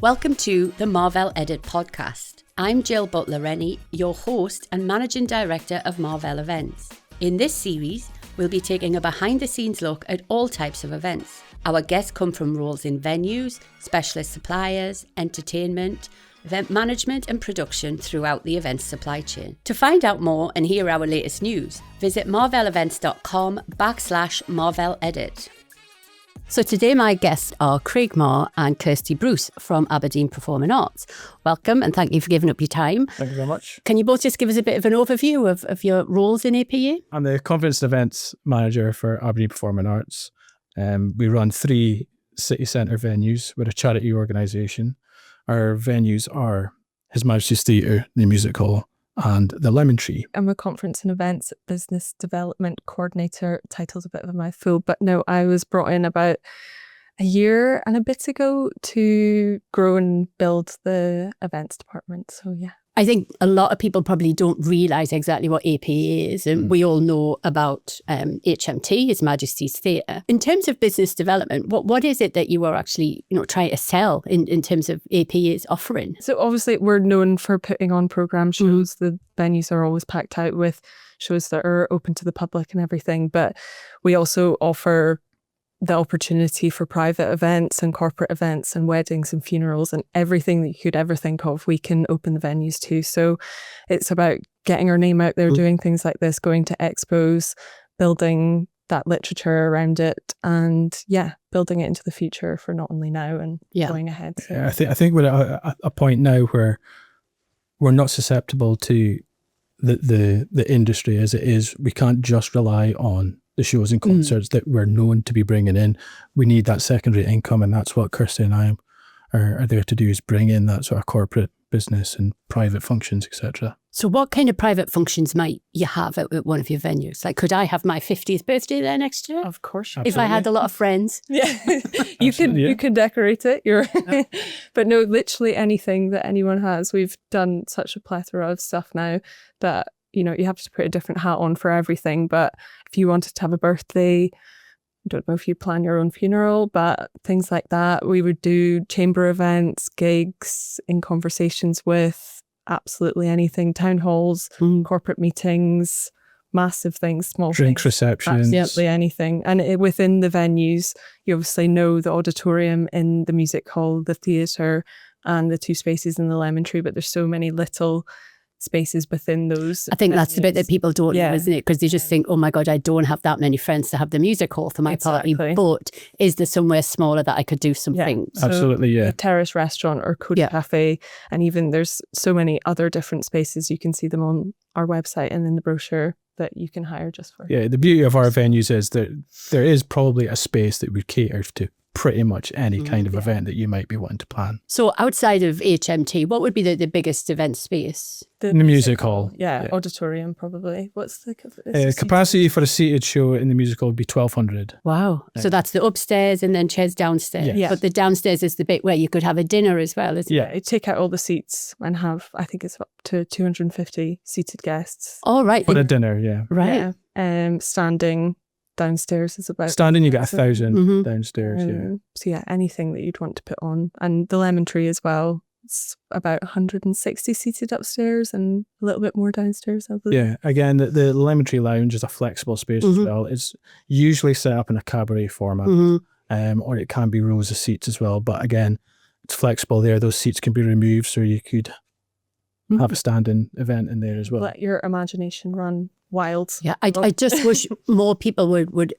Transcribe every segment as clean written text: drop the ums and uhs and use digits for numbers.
Welcome to the Marvelle Edit podcast. I'm Jill Butler-Rennie, your host and Managing Director of Marvelle Events. In this series, we'll be taking a behind-the-scenes look at all types of events. Our guests come from roles in venues, specialist suppliers, entertainment, event management and production throughout the events supply chain. To find out more and hear our latest news, visit marvelleevents.com/Marvelle Edit. So today my guests are Craig Marr and Kirsty Bruce from Aberdeen Performing Arts. Welcome and thank you for giving up your time. Thank you very much. Can you both just give us a bit of an overview of your roles in APA? I'm the Conference and Events Manager for Aberdeen Performing Arts. We run 3 city centre venues. We're a charity organisation. Our venues are His Majesty's Theatre, the Music Hall, and the Lemon Tree. I'm a Conference and Events Business Development Coordinator. Title's a bit of a mouthful, but no, I was brought in about a year and a bit ago to grow and build the events department. So yeah. I think a lot of people probably don't realise exactly what APA is, and we all know about HMT, His Majesty's Theatre. In terms of business development, what is it that you are actually trying to sell in terms of APA's offering? So obviously we're known for putting on programme shows. The venues are always packed out with shows that are open to the public and everything, but we also offer the opportunity for private events and corporate events and weddings and funerals and everything that you could ever think of, we can open the venues to. So it's about getting our name out there, doing things like this, going to expos, building that literature around it, and building it into the future for not only now and going ahead. So. I think we're at a point now where we're not susceptible to the industry as it is. We can't just rely on the shows and concerts that we're known to be bringing in. We need that secondary income, and that's what Kirsty and I are there to do, is bring in that sort of corporate business and private functions, etc. So what kind of private functions might you have at one of your venues? Like, could I have my 50th birthday there next year? Of course. If I had a lot of friends. Yeah, you could decorate it. But no, literally anything that anyone has. We've done such a plethora of stuff now that you have to put a different hat on for everything. But if you wanted to have a birthday, I don't know if you plan your own funeral, but things like that, we would do chamber events, gigs, in conversations with, absolutely anything, town halls, corporate meetings, massive things, small drinks, things, receptions, absolutely anything. And within the venues, you obviously know the auditorium in the music hall, the theatre, and the 2 spaces in the Lemon Tree, but there's so many little spaces within those. I think that's the bit that people don't know, isn't it? Because they just think, oh my God, I don't have that many friends to have the music hall for my party. But is there somewhere smaller that I could do something? So absolutely, a terrace restaurant or Code Cafe, and even there's so many other different spaces. You can see them on our website and in the brochure that you can hire just for. Yeah, the beauty of our venues is that there is probably a space that would cater to pretty much any kind of event that you might be wanting to plan. So outside of HMT, what would be the biggest event space? The music hall. Yeah, auditorium probably. What's the capacity for a seated show in the music hall would be 1,200. Wow. So that's the upstairs and then chairs downstairs. Yeah. But the downstairs is the bit where you could have a dinner as well, isn't it? Yeah, you take out all the seats and have, I think it's up to 250 seated guests. All right. For a dinner, yeah. Right. Yeah. Standing downstairs is about... Standing, you get 1,000 downstairs, So anything that you'd want to put on. And the Lemon Tree as well, it's about 160 seated upstairs and a little bit more downstairs, I believe. Yeah, again, the Lemon Tree Lounge is a flexible space as well. It's usually set up in a cabaret format, or it can be rows of seats as well. But again, it's flexible there. Those seats can be removed, so you could have a standing event in there as well. Let your imagination run wild. Yeah, I just wish more people would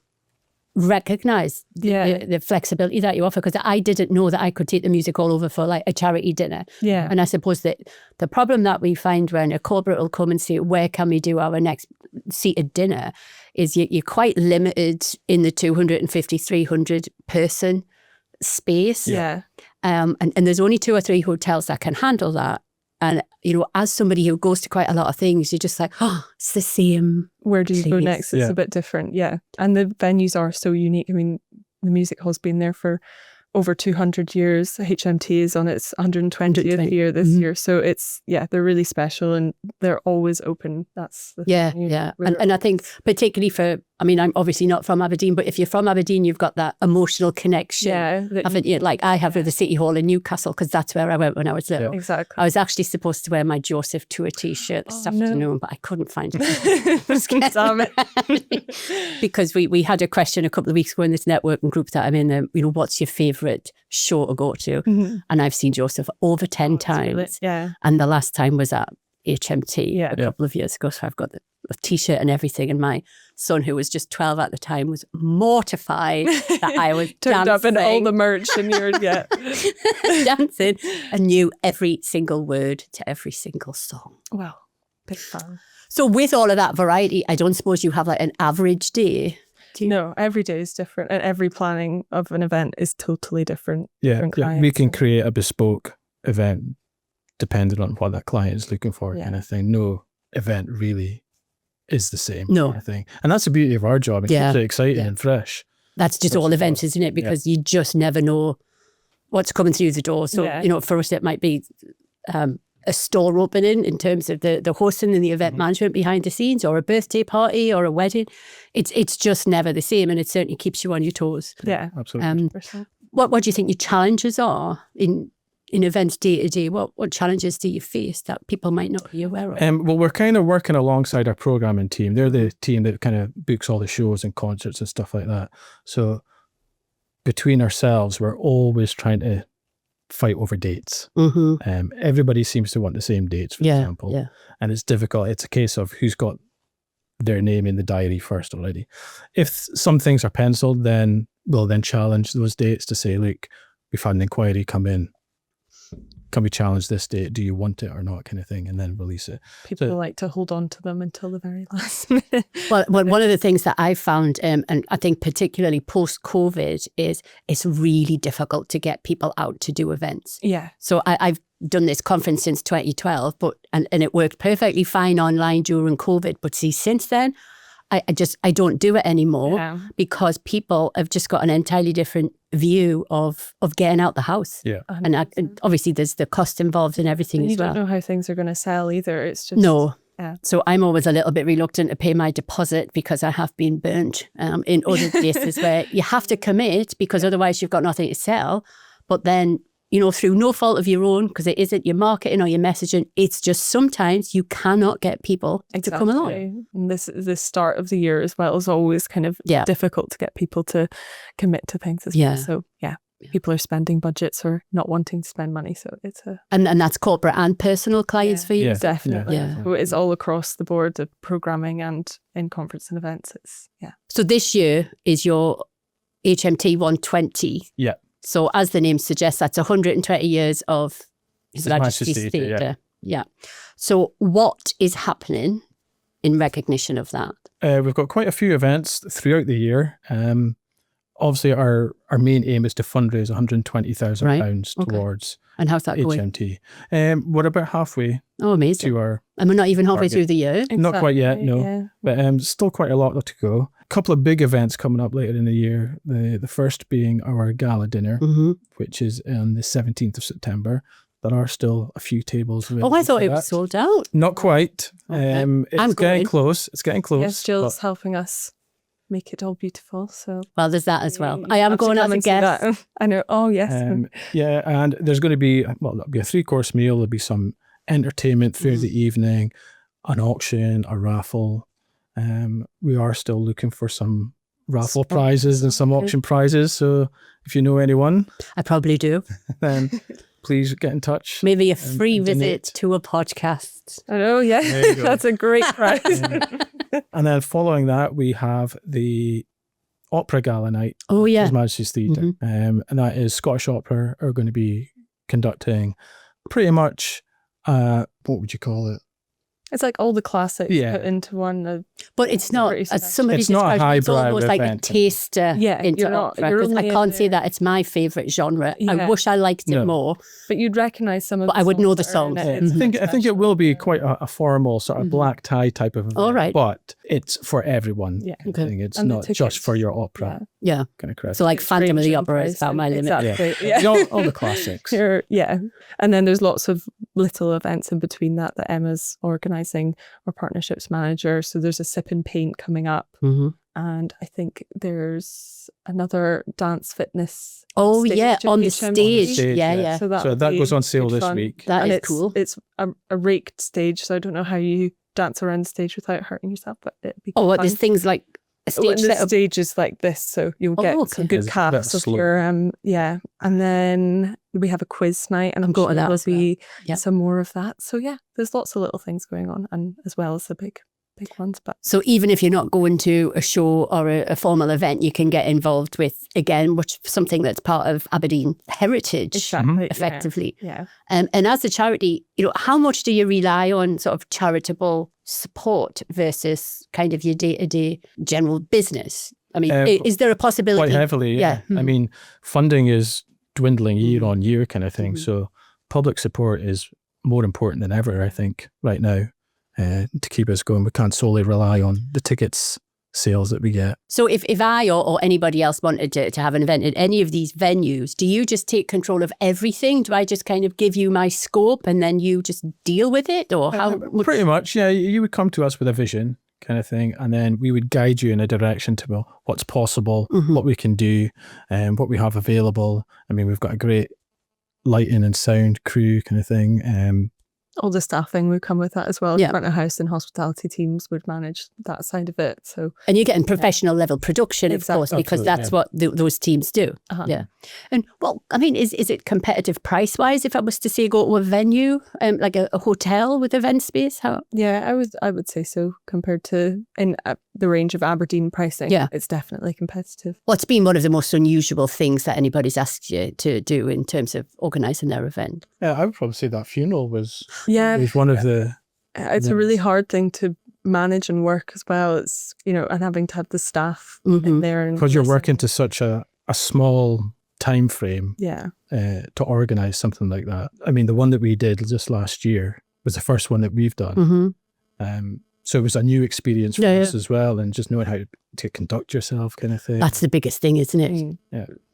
recognise the flexibility that you offer, because I didn't know that I could take the music all over for like a charity dinner. Yeah. And I suppose that the problem that we find when a corporate will come and say, where can we do our next seated dinner, is you're quite limited in the 250, 300 person space. Yeah. And there's only 2 or 3 hotels that can handle that. And, as somebody who goes to quite a lot of things, you're just like, oh, it's the same. Where do you go next? It's a bit different. Yeah. And the venues are so unique. I mean, the music hall's been there for over 200 years. HMT is on its 120th year this year. So it's, they're really special and they're always open. That's the thing. Yeah. And I think particularly for I mean, I'm obviously not from Aberdeen, but if you're from Aberdeen, you've got that emotional connection. Yeah. Haven't you? Like I have with the City Hall in Newcastle, because that's where I went when I was little. Yeah. Exactly. I was actually supposed to wear my Joseph Tour t-shirt this afternoon, but I couldn't find it. Damn it. Because we had a question a couple of weeks ago in this networking group that I'm in, what's your favourite show to go to? And I've seen Joseph over 10 times. Yeah. And the last time was at HMT a Yeah. couple of years ago. So I've got the t-shirt and everything. And my son, who was just 12 at the time, was mortified that I was Turned dancing. up in all the merch and you're, dancing, and knew every single word to every single song. Wow. Big fan. So with all of that variety, I don't suppose you have like an average day. No, every day is different, and every planning of an event is totally different. Yeah, different we clients. can create a bespoke event depending on what that client is looking for, kind of thing. No event really is the same kind of thing. And that's the beauty of our job. It keeps it exciting and fresh. That's just all events, isn't it? Because you just never know what's coming through the door. So, for us, it might be a store opening in terms of the hosting and the event management behind the scenes, or a birthday party or a wedding. It's just never the same, and it certainly keeps you on your toes. Yeah, absolutely. What do you think your challenges are in events day to day? What challenges do you face that people might not be aware of? Well, we're kind of working alongside our programming team. They're the team that kind of books all the shows and concerts and stuff like that. So between ourselves, we're always trying to fight over dates. Everybody seems to want the same dates, for example. And it's difficult. It's a case of who's got their name in the diary first already. If some things are penciled, then we'll then challenge those dates to say, look, we've had an inquiry come in. Can we challenge this date? Do you want it or not, kind of thing, and then release it. People like to hold on to them until the very last minute. Well, one of the things that I found, and I think particularly post-COVID, is it's really difficult to get people out to do events. Yeah. So I've done this conference since 2012, and it worked perfectly fine online during COVID. But see, since then, I don't do it anymore because people have just got an entirely different view of getting out the house. Yeah. And obviously there's the cost involved in everything as well. You don't know how things are going to sell either. It's just... No. Yeah. So I'm always a little bit reluctant to pay my deposit because I have been burnt in other places where you have to commit because otherwise you've got nothing to sell. But then, through no fault of your own, because it isn't your marketing or your messaging, it's just sometimes you cannot get people to come along. And the start of the year as well is always kind of difficult to get people to commit to things as well. So people are spending budgets or not wanting to spend money. So it's and that's corporate and personal clients for you? Yeah, definitely. Yeah. So it's all across the board, the programming and in conference and events. So this year is your HMT 120. Yeah. So as the name suggests, that's 120 years of His Majesty's Theatre. Yeah. So what is happening in recognition of that? We've got quite a few events throughout the year. Obviously, our main aim is to fundraise £120,000 towards and how's that HMT. We're about halfway amazing. to our And we're not even halfway target. through the year. Exactly. Not quite yet, no. But still quite a lot to go. A couple of big events coming up later in the year. The first being our gala dinner, which is on the 17th of September. There are still a few tables. I thought it was sold out. Not quite. Okay. It's getting close. It's getting close. Yes, Jill's helping us make it all beautiful. So there's that as well. I am going as a guest. I know. Oh, yes. And there's going to be, there'll be a 3-course meal. There'll be some entertainment through the evening, an auction, a raffle. We are still looking for some raffle prizes and some auction prizes. So if you know anyone, I probably do. Then please get in touch. Maybe a free visit to a podcast. I know, that's a great prize. And then following that, we have the opera gala night. Oh, yeah. His Majesty's Theatre. And that is Scottish Opera are going to be conducting pretty much, what would you call it? It's like all the classics put into one. But it's not, as somebody it's not a highbrow it's almost like a taster into opera. Because I can't say that it's my favourite genre. I wish I liked it more. But you'd recognise some of but the I would know the songs. songs. I think it will be quite a formal sort of black tie type of event. All right. But it's for everyone. Yeah. Okay. It's not just for your opera. Yeah. Kind of crowd. So like Phantom of the Opera is about my limit. Exactly. Yeah. All the classics. And then there's lots of little events in between that Emma's organised organising our partnerships manager. So there's a sip and paint coming up. And I think there's another dance fitness. Oh, stage yeah, at on the HMP. stage. Stage, Yeah, yeah. yeah. So So that goes on sale this week. That And is it's cool. It's a raked stage, so I don't know how you dance around the stage without hurting yourself, but it'd be Oh, what, fun. there's things like a Oh, stage and the setup. stage is like this, so you'll get okay. some good It's a bit caps of slow. your and then we have a quiz night, and I'm going to that there'll as well. be Yeah. some more of that. So yeah, there's lots of little things going on, and as well as the big ones. But So even if you're not going to a show or a formal event, you can get involved with, again, something that's part of Aberdeen heritage, exactly, effectively. yeah. And as a charity, how much do you rely on sort of charitable support versus kind of your day-to-day general business? I mean, is there a possibility? Quite heavily, yeah. I mean, funding is dwindling year on year kind of thing. So public support is more important than ever, I think, right now. To keep us going. We can't solely rely on the tickets sales that we get. So if I or anybody else wanted to have an event at any of these venues, do you just take control of everything? Do I just kind of give you my scope and then you just deal with it? Or how? Pretty much, yeah. You would come to us with a vision kind of thing, and then we would guide you in a direction to what's possible, what we can do, and what we have available. I mean, we've got a great lighting and sound crew kind of thing. All the staffing would come with that as well. Yeah. Front of house and hospitality teams would manage that side of it. So, And you're getting professional level production, of course, because that's what those teams do. Yeah. And well, I mean, is it competitive price wise? If I was to say go to a venue, like a hotel with event space, how? Yeah, I would say so compared to in the range of Aberdeen pricing. Yeah. It's definitely competitive. What's been one of the most unusual things that anybody's asked you to do in terms of organising their event? Yeah, I would probably say that funeral was one of the... It's a really hard thing to manage and work as well. It's, and having to have the staff in there. Because you're working to such a small time frame to organise something like that. I mean, the one that we did just last year was the first one that we've done. So it was a new experience for us as well, and just knowing how to conduct yourself kind of thing. That's the biggest thing, isn't it?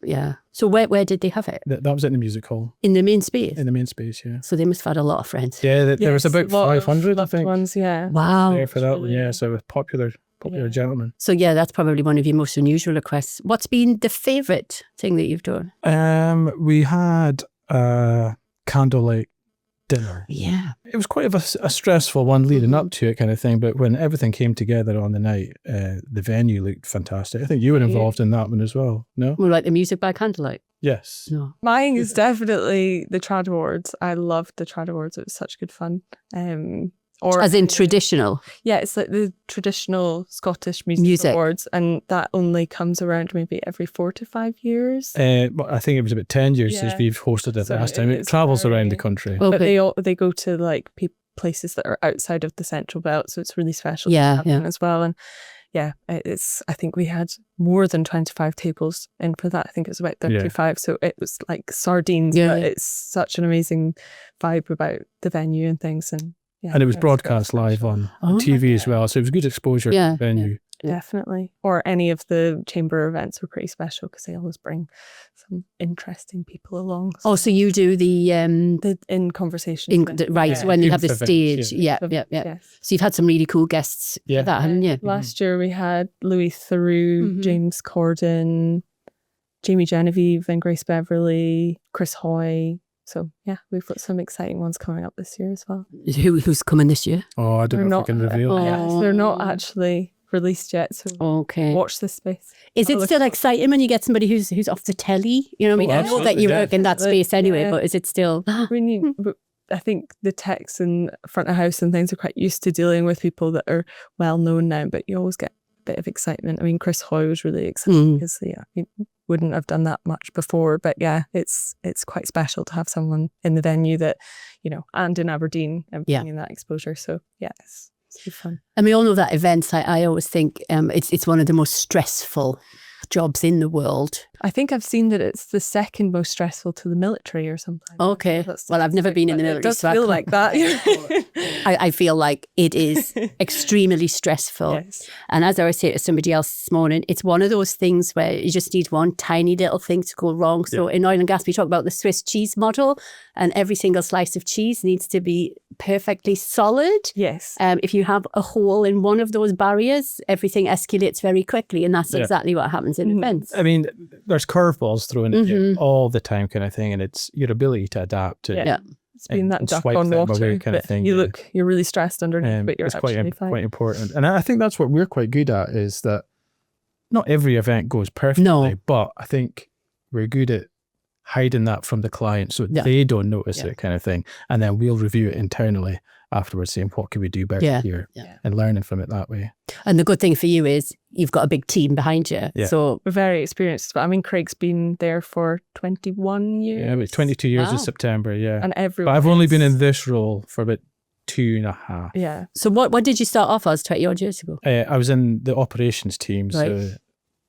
Yeah. So where did they have it? That was in the music hall. In the main space? In the main space, yeah. So they must have had a lot of friends. Yeah, there was about 500, I think. Ones, yeah. Wow. There for that one, yeah. So a popular gentleman. So yeah, that's probably one of your most unusual requests. What's been the favourite thing that you've done? We had a candlelight dinner. Yeah. It was quite a stressful one leading up to it kind of thing, but when everything came together on the night, the venue looked fantastic. I think you were involved in that one as well, no? More like the music by candlelight? Yes. No. Mine is definitely the Trad Awards. I loved the Trad Awards. It was such good fun. Or as in traditional? Yeah, it's like the traditional Scottish music awards, and that only comes around maybe every 4 to 5 years. I think it was about 10 years since we've hosted it last time. It travels around the country. Okay. But they go to like places that are outside of the Central Belt, so it's really special as well. And yeah, I think we had more than 25 tables in for that. I think it was about 35. So it was like sardines, but it's such an amazing vibe about the venue and things. And it was broadcast live on TV as well, so it was good exposure to the venue. Definitely. Or any of the chamber events were pretty special because they always bring some interesting people along. So you do the in conversation. When you have the stage. Yeah. So you've had some really cool guests for that, haven't you? Last year we had Louis Theroux, James Corden, Jamie Genevieve and Grace Beverley, Chris Hoy. So yeah, we've got some exciting ones coming up this year as well. Who's coming this year? Oh, I don't know if I can reveal. Yes, they're not actually released yet, so watch this space. Is it still exciting when you get somebody who's off the telly? You know what I mean? I know that you work in that space anyway, but is it still... I think the techs and front of house and things are quite used to dealing with people that are well known now, but you always get a bit of excitement. I mean, Chris Hoy was really excited because he wouldn't have done that much before, but yeah, it's quite special to have someone in the venue that, and in Aberdeen and bringing that exposure. So yeah, it's good fun. And we all know that events, I always think it's one of the most stressful jobs in the world. I think I've seen that it's the second most stressful to the military or something. Okay. Well, I've never been in the military. It does feel like that. I feel like it is extremely stressful. Yes. And as I was saying to somebody else this morning, it's one of those things where you just need one tiny little thing to go wrong. So in oil and gas, we talk about the Swiss cheese model, and every single slice of cheese needs to be perfectly solid. Yes. If you have a hole in one of those barriers, everything escalates very quickly. And that's exactly what happens in events. I mean, there's curveballs thrown at you all the time kind of thing, and it's your ability to adapt to Yeah. It's been that and duck swipe on them water away kind of thing. You're really stressed underneath, but you're it's actually fine. quite important. And I think that's what we're quite good at, is that not every event goes perfectly, but I think we're good at hiding that from the client so they don't notice it kind of thing. And then we'll review it internally afterwards, saying what can we do better here, and learning from it that way. And the good thing for you is you've got a big team behind you. Yeah. So we're very experienced. But I mean, Craig's been there for 21 years. Yeah, about 22 years in September, And everyone. But I've only been in this role for about 2.5. Yeah. So what did you start off as 20 odd years ago? I was in the operations team, so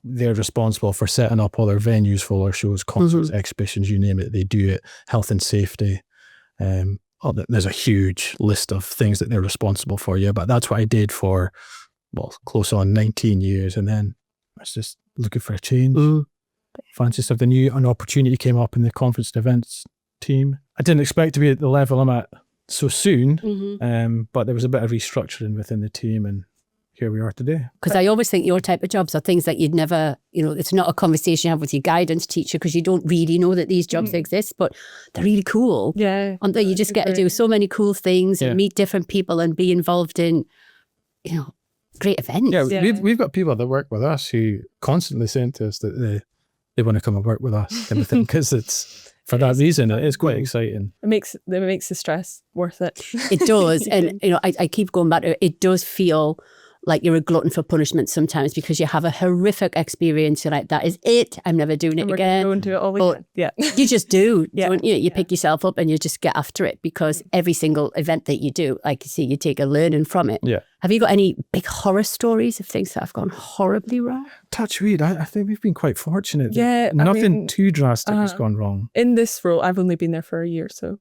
they're responsible for setting up all our venues for our shows, concerts, exhibitions, you name it, they do it. Health and safety. There's a huge list of things that they're responsible for, but that's what I did for, close on 19 years. And then I was just looking for a change. Fancy something new. An opportunity came up in the conference and events team. I didn't expect to be at the level I'm at so soon, but there was a bit of restructuring within the team, and here we are today. Because I always think your type of jobs are things that you'd never, it's not a conversation you have with your guidance teacher because you don't really know that these jobs exist, but they're really cool. Yeah. Aren't they? You just get to do so many cool things and meet different people and be involved in, great events. Yeah, we've got people that work with us who constantly say to us that they want to come and work with us and everything, because it's, for that reason, it is quite exciting. It makes the stress worth it. It does. And, I keep going back to it does feel like you're a glutton for punishment sometimes because you have a horrific experience. You're like, that is it. I'm never doing it again. We're going to do it all again. Yeah. You just do, don't you? You pick yourself up and you just get after it, because every single event that you do, like you see, you take a learning from it. Yeah. Have you got any big horror stories of things that have gone horribly wrong? Touch wood. I think we've been quite fortunate. Yeah. Nothing too drastic has gone wrong. In this role, I've only been there for a year, so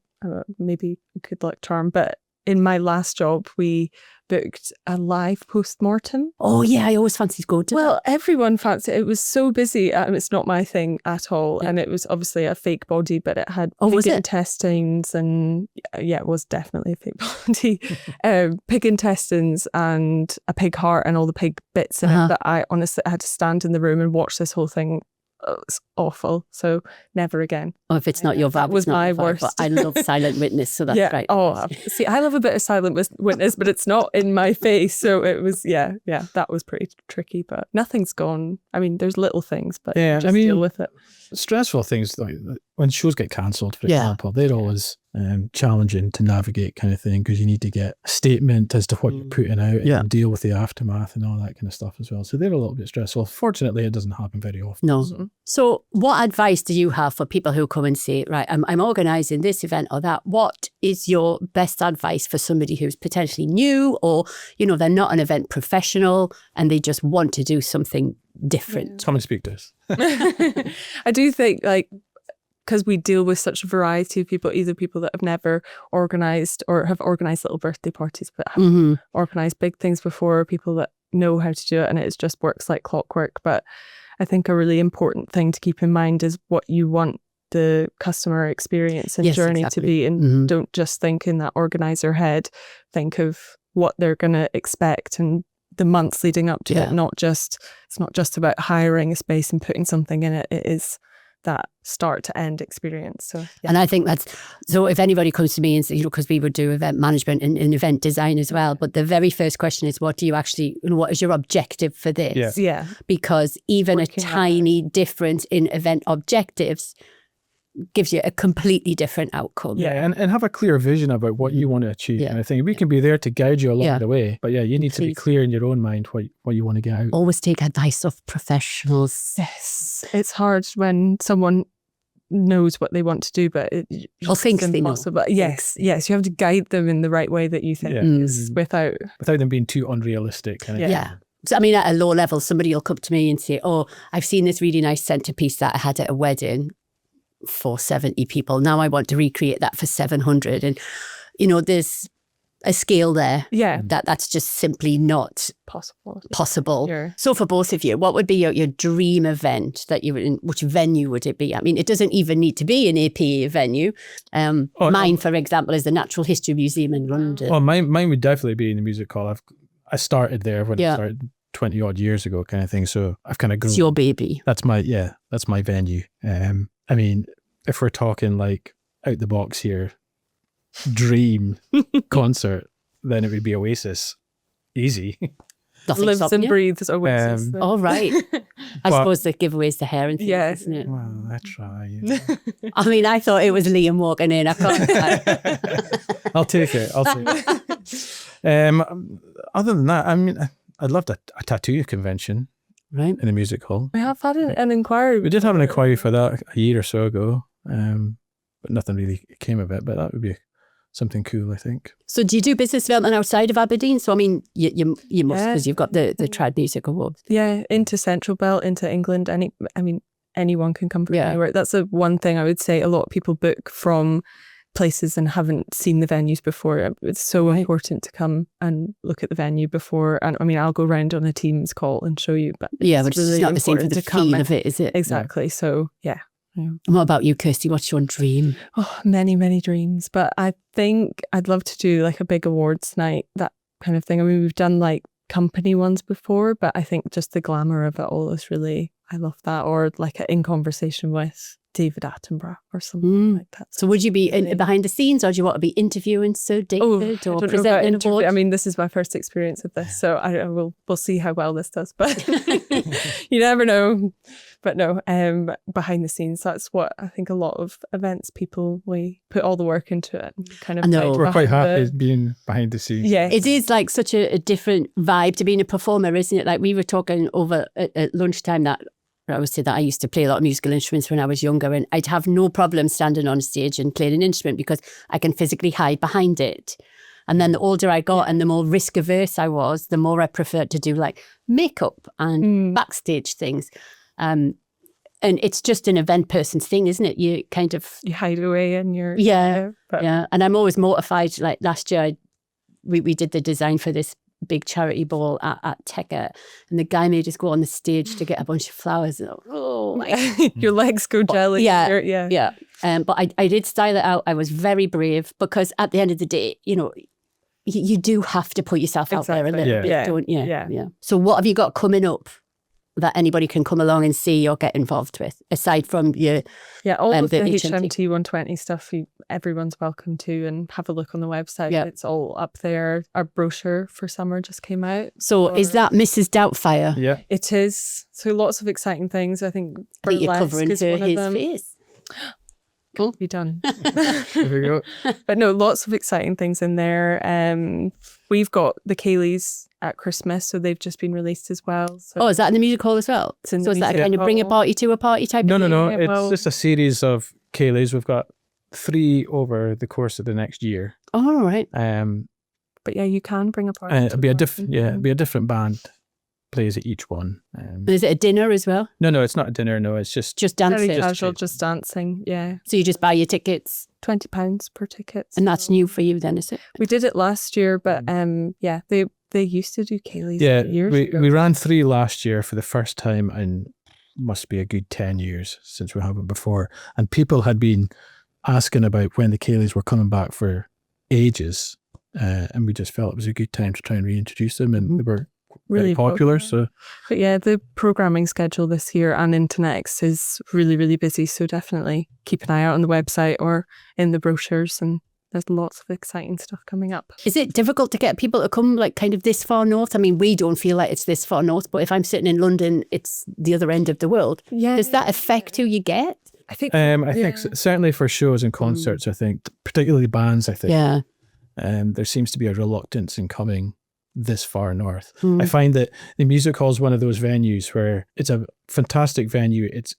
maybe good luck charm. But in my last job, we booked a live post-mortem. Oh yeah, I always fancied going to that. Everyone fancied it. It was so busy. It's not my thing at all. And it was obviously a fake body, but it had pig intestines and it was definitely a fake body. Pig intestines and a pig heart and all the pig bits in it. But I honestly had to stand in the room and watch this whole thing. It's awful. So never again. Oh, if it's not your vibe, that was my worst. But I love Silent Witness, so that's great. Oh, see, I love a bit of Silent Witness, but it's not in my face. So it was, that was pretty tricky. But nothing's gone. I mean, there's little things, but just deal with it. Stressful things like when shows get cancelled, for example, they're always challenging to navigate kind of thing, because you need to get a statement as to what you're putting out and deal with the aftermath and all that kind of stuff as well. So they're a little bit stressful. Fortunately, it doesn't happen very often. No. So what advice do you have for people who come and say, right, I'm organising this event or that? What is your best advice for somebody who's potentially new, or, they're not an event professional and they just want to do something different? Come and speak to us. I do think, because we deal with such a variety of people, either people that have never organised or have organised little birthday parties but have organised big things before, or people that know how to do it and it just works like clockwork. But I think a really important thing to keep in mind is what you want the customer experience and journey to be, and don't just think in that organiser head. Think of what they're going to expect and the months leading up to it. It's not just about hiring a space and putting something in it. It is that start to end experience. So, And I think so if anybody comes to me and says, because we would do event management and event design as well, but the very first question is, what do you actually, what is your objective for this? Yeah. Because even a tiny difference in event objectives gives you a completely different outcome. Yeah, and have a clear vision about what you want to achieve. And I think we can be there to guide you along the way. But you need to be clear in your own mind what you want to get out. Always take advice of professionals. Yes. It's hard when someone knows what they want to do, but thinks they know. But yes, you have to guide them in the right way that you think is without them being too unrealistic. So, I mean, at a low level, somebody will come to me and say, oh, I've seen this really nice centerpiece that I had at a wedding for 70 people. Now I want to recreate that for 700. And, there's a scale there. Yeah. That's just simply not possible. Yeah. So for both of you, what would be your dream event that you would, in which venue would it be? I mean, it doesn't even need to be an APA venue. Mine, for example, is the Natural History Museum in London. Oh, mine would definitely be in the music hall. I started there when I started 20 odd years ago, kind of thing. So I've kind of grown. It's your baby. That's my venue. I mean, if we're talking like out the box here, dream concert, then it would be Oasis. Easy. Lives and breathes Oasis. All right. I suppose the giveaways to hair and things, isn't it? Well, I try. I mean, I thought it was Liam walking in. I can't. I'll take it. Other than that, I mean, I'd love a tattoo convention, right, in a music hall. We have had an inquiry. We did have an inquiry for that a year or so ago, but nothing really came of it. But that would be something cool, I think. So do you do business development outside of Aberdeen? So I mean, you must, because you've got the Trad Music Awards. Yeah, into Central Belt, into England. Anyone can come from anywhere. That's the one thing I would say. A lot of people book from places and haven't seen the venues before. It's so important to come and look at the venue before. And I mean, I'll go round on a Teams call and show you. But yeah, but it's not the same for the feel of it, is it? Exactly. Yeah. So yeah. And what about you, Kirsty? What's your dream? Oh, many, many dreams. But I think I'd love to do like a big awards night, that kind of thing. I mean, we've done like company ones before, but I think just the glamour of it all is really, I love that. Or like In Conversation with David Attenborough or something like that. So would you be behind the sines, or do you want to be interviewing Sir David or presenting an award? I mean, this is my first experience of this, so we'll see how well this does, but you never know. But no, behind the scenes, that's what I think a lot of events people, we put all the work into it. Kind of. I know. We're quite happy being behind the scenes. Yeah, it is like such a different vibe to being a performer, isn't it? Like we were talking over at lunchtime that I would say that I used to play a lot of musical instruments when I was younger, and I'd have no problem standing on stage and playing an instrument because I can physically hide behind it. And then the older I got and the more risk averse I was, the more I preferred to do like makeup and backstage things. And it's just an event person's thing, isn't it? You hide away in your... Yeah. And I'm always mortified. Like last year, we did the design for this big charity ball at Tekka, and the guy made us go on the stage to get a bunch of flowers. Your legs go jelly. Yeah. But I did style it out. I was very brave because at the end of the day, you do have to put yourself out there a little bit, don't you? Yeah. So what have you got coming up that anybody can come along and see or get involved with, aside from your... Yeah, all of the HMT 120 stuff, everyone's welcome to, and have a look on the website. Yeah. It's all up there. Our brochure for summer just came out. So is that Mrs. Doubtfire? Yeah. It is. So lots of exciting things. I think you're covering his face. Cool. Be done. There we go. But no, lots of exciting things in there. We've got the Kayleys at Christmas, so they've just been released as well. So. Is that in the music hall as well? So is that a kind of bring a party to a party type of thing? No. It's just a series of Kayleys. We've got 3 over the course of the next year. Oh, all right. But yeah, you can bring a party. It'll be a different band plays at each one. Is it a dinner as well? No, it's not a dinner. No, it's just dancing. Very casual, just dancing. Yeah. So you just buy your tickets? £20 per ticket. And that's new for you then, is it? We did it last year, but they used to do Kayleys years ago. We ran 3 last year for the first time in must be a good 10 years since we haven't before. And people had been asking about when the Kayleys were coming back for ages. And we just felt it was a good time to try and reintroduce them, and they were really popular. So, but yeah, the programming schedule this year and into next is really, really busy. So definitely keep an eye out on the website or in the brochures, and there's lots of exciting stuff coming up. Is it difficult to get people to come like kind of this far north? I mean, we don't feel like it's this far north, but if I'm sitting in London, it's the other end of the world. Yeah. Does that affect who you get? I think certainly for shows and concerts, I think, particularly bands, I think. Yeah. There seems to be a reluctance in coming this far north. I find that the music hall is one of those venues where it's a fantastic venue. It's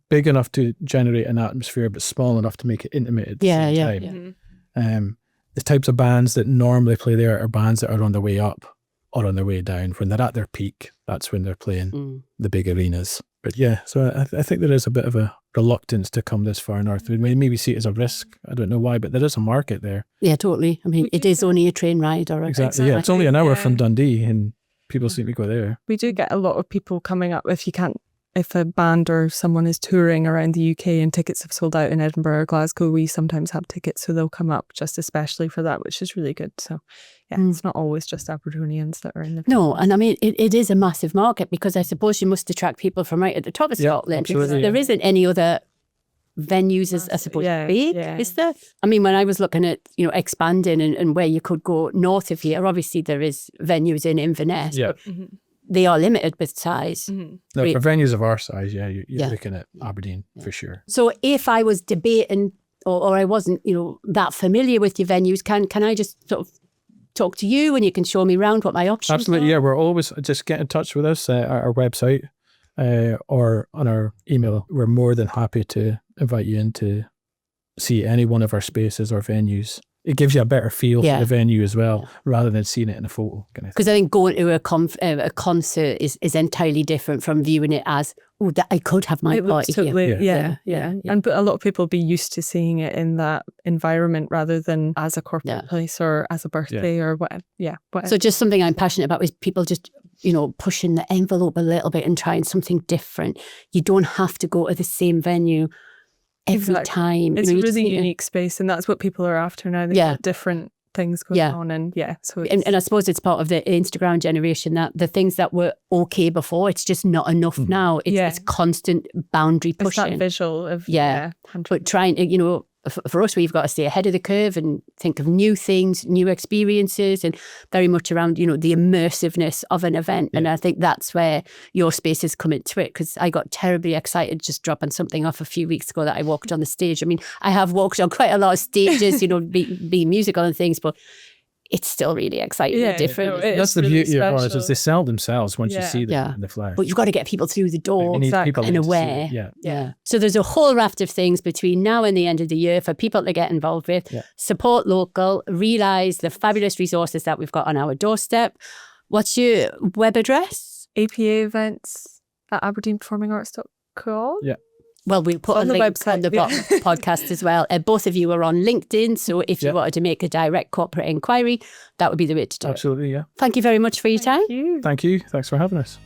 big enough to generate an atmosphere, but small enough to make it intimate at the same time. Yeah. The types of bands that normally play there are bands that are on the way up. or on their way down. When they're at their peak, that's when they're playing the big arenas. But yeah, so I think there is a bit of a reluctance to come this far north. We maybe see it as a risk. I don't know why, but there is a market there. Yeah, totally. I mean, it is only a train ride or exactly. Yeah, it's only an hour from Dundee, and people seem to go there. We do get a lot of people coming up if a band or someone is touring around the UK and tickets have sold out in Edinburgh or Glasgow, we sometimes have tickets, so they'll come up just especially for that, which is really good. So yeah, it's not always just Aberdonians that are in the No, and I mean, it is a massive market, because I suppose you must attract people from right at the top of Scotland. Absolutely, there isn't any other venues, I suppose, big, is there? I mean, when I was looking at, expanding and where you could go north of here, obviously there is venues in Inverness. Yeah. They are limited with size. No, for venues of our size, you're looking at Aberdeen for sure. So if I was debating or I wasn't, that familiar with your venues, can I just sort of talk to you and you can show me around what my options Absolutely, are? yeah. We're always, just get in touch with us at our website or on our email. We're more than happy to invite you in to see any one of our spaces or venues. It gives you a better feel for the venue as well, rather than seeing it in a photo. Because I think going to a concert is entirely different from viewing it as, that I could have my party totally, here. Yeah. And but a lot of people be used to seeing it in that environment rather than as a corporate place or as a birthday or whatever. Yeah. So just something I'm passionate about is people just, pushing the envelope a little bit and trying something different. You don't have to go to the same venue every time. It's a really unique space, and that's what people are after now. They've got different things going on, and so and I suppose it's part of the Instagram generation that the things that were okay before, it's just not enough now. It's constant boundary pushing. It's that visual of but trying to, for us, we've got to stay ahead of the curve and think of new things, new experiences, and very much around, the immersiveness of an event. And I think that's where your spaces come into it, because I got terribly excited just dropping something off a few weeks ago that I walked on the stage. I mean, I have walked on quite a lot of stages, being musical and things, but it's still really exciting and different. That's the beauty of ours, is they sell themselves once you see them in the flesh. But you've got to get people through the door and aware. Yeah. So there's a whole raft of things between now and the end of the year for people to get involved with. Yeah. Support local, realise the fabulous resources that we've got on our doorstep. What's your web address? APA events at aberdeenperformingarts.com. Yeah. Well, we'll put a link on the podcast as well. Both of you are on LinkedIn, so if you wanted to make a direct corporate inquiry, that would be the way to do it. Absolutely, yeah. Thank you very much for your time. Thank you. Thank you. Thanks for having us.